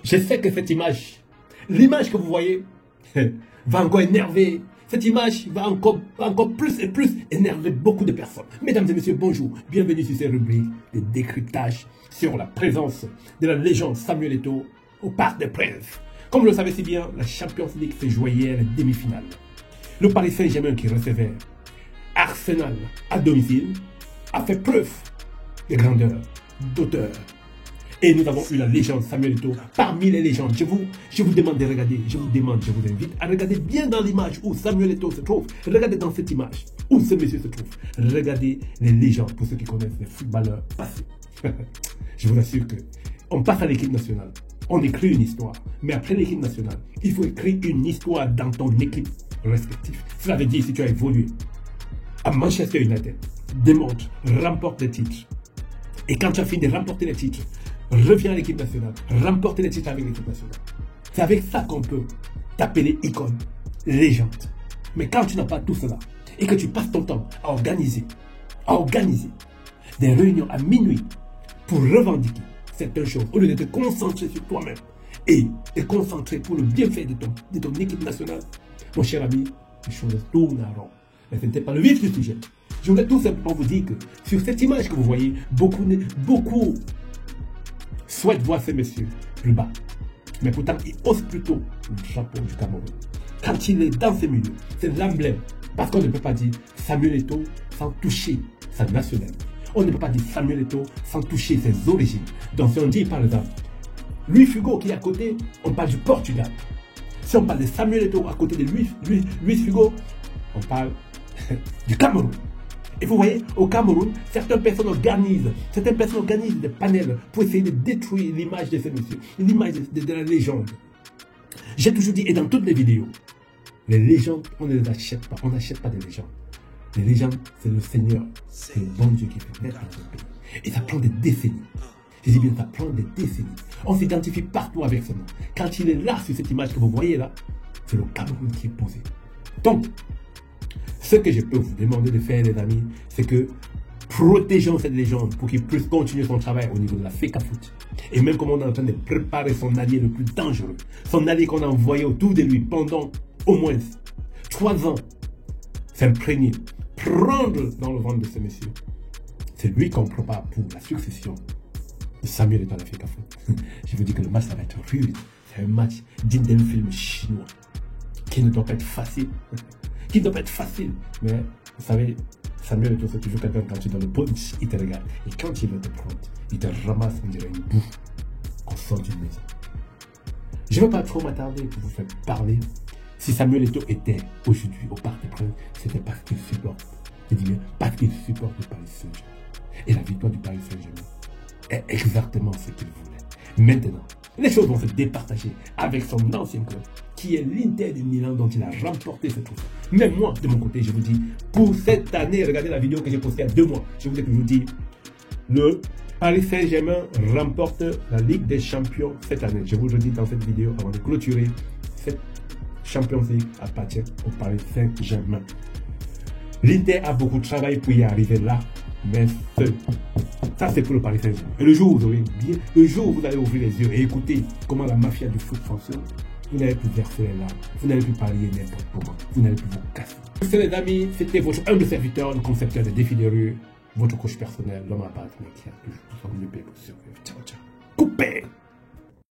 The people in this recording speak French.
Je sais que cette image, l'image que vous voyez, va encore énerver. Cette image va encore plus et plus énerver beaucoup de personnes. Mesdames et messieurs, bonjour. Bienvenue sur cette rubrique de décryptage sur la présence de la légende Samuel Eto'o au Parc des Princes. Comme vous le savez si bien, la Champions League se jouait hier à la demi-finale. Le Paris Saint-Germain qui recevait Arsenal à domicile a fait preuve de grandeur, d'auteur. Et nous avons eu la légende Samuel Eto'o parmi les légendes. Je vous demande de regarder, je vous invite à regarder bien dans l'image où Samuel Eto'o se trouve. Regardez dans cette image où ce monsieur se trouve. Regardez les légendes pour ceux qui connaissent les footballeurs passés. Je vous assure que on passe à l'équipe nationale. On écrit une histoire. Mais après l'équipe nationale, il faut écrire une histoire dans ton équipe respective. Cela veut dire si tu as évolué à Manchester United, démontre, remporte des titres. Et quand tu as fini de remporter les titres, reviens à l'équipe nationale, remporter les titres avec l'équipe nationale. C'est avec ça qu'on peut t'appeler icône, légende. Mais quand tu n'as pas tout cela, et que tu passes ton temps à organiser des réunions à minuit pour revendiquer certaines choses, au lieu de te concentrer sur toi-même et te concentrer pour le bienfait de ton équipe nationale, mon cher ami, les choses tournent à rond. Mais ce n'était pas le vif du sujet. Je voulais tout simplement vous dire que sur cette image que vous voyez, beaucoup souhaitent voir ces messieurs plus bas. Mais pourtant, ils osent plutôt le drapeau du Cameroun. Quand il est dans ces milieux, c'est l'emblème. Parce qu'on ne peut pas dire Samuel Eto'o sans toucher sa nationalité. On ne peut pas dire Samuel Eto'o sans toucher ses origines. Donc si on dit par exemple, Luis Figo qui est à côté, on parle du Portugal. Si on parle de Samuel Eto'o à côté de Luis Figo, on parle du Cameroun. Et vous voyez, au Cameroun, certaines personnes organisent des panels pour essayer de détruire l'image de ces messieurs, l'image de la légende. J'ai toujours dit, et dans toutes les vidéos, les légendes, on ne les achète pas. On n'achète pas des légendes. Les légendes, c'est le Seigneur, c'est le bon Dieu qui fait naître notre pays. Et ça prend des décennies. Je dis bien, ça prend des décennies. On s'identifie partout avec ce nom. Quand il est là, sur cette image que vous voyez là, c'est le Cameroun qui est posé. Donc, ce que je peux vous demander de faire, les amis, c'est que protégeons cette légende pour qu'il puisse continuer son travail au niveau de la FECAFOOT. Et même comme on est en train de préparer son allié le plus dangereux, son allié qu'on a envoyé autour de lui pendant au moins 3 ans, s'imprégner, prendre dans le ventre de ce monsieur. C'est lui qu'on prépare pour la succession de Samuel Eto'o à la FECAFOOT. Je vous dis que le match, ça va être rude. C'est un match digne d'un film chinois qui ne doit pas être facile. Qui ne doit pas être facile. Mais vous savez, Samuel Eto'o, c'est toujours quelqu'un quand tu es dans le punch, il te regarde. Et quand il veut te prendre, il te ramasse, on dirait une boue qu'on sort d'une maison. Je ne vais pas trop m'attarder pour vous faire parler. Si Samuel Eto'o était aujourd'hui au Parc des Princes, c'était parce qu'il supporte. Je dis bien, parce qu'il supporte le Paris Saint-Germain. Et la victoire du Paris Saint-Germain est exactement ce qu'il voulait. Maintenant, les choses vont se départager avec son ancien club, qui est l'Inter de Milan, dont il a remporté ce trophée. Mais moi, de mon côté, je vous dis, pour cette année, regardez la vidéo que j'ai postée il y a 2 mois, je vous ai toujours dit, le Paris Saint-Germain remporte la Ligue des Champions cette année. Je vous le dis dans cette vidéo avant de clôturer. Cette Champions League appartient au Paris Saint-Germain. L'Inter a beaucoup de travail pour y arriver là, mais seul. Ça, c'est pour le Paris Saint-Germain. Et le jour où vous allez ouvrir les yeux et écouter comment la mafia du foot fonctionne, vous n'allez plus verser les larmes, vous n'allez plus parier n'importe comment, vous n'allez plus vous casser. Merci les amis, c'était votre humble serviteur, le concepteur des défis de rue, votre coach personnel, l'homme à battre, mais qui a toujours son mieux pour survivre. Ciao, ciao. Coupé!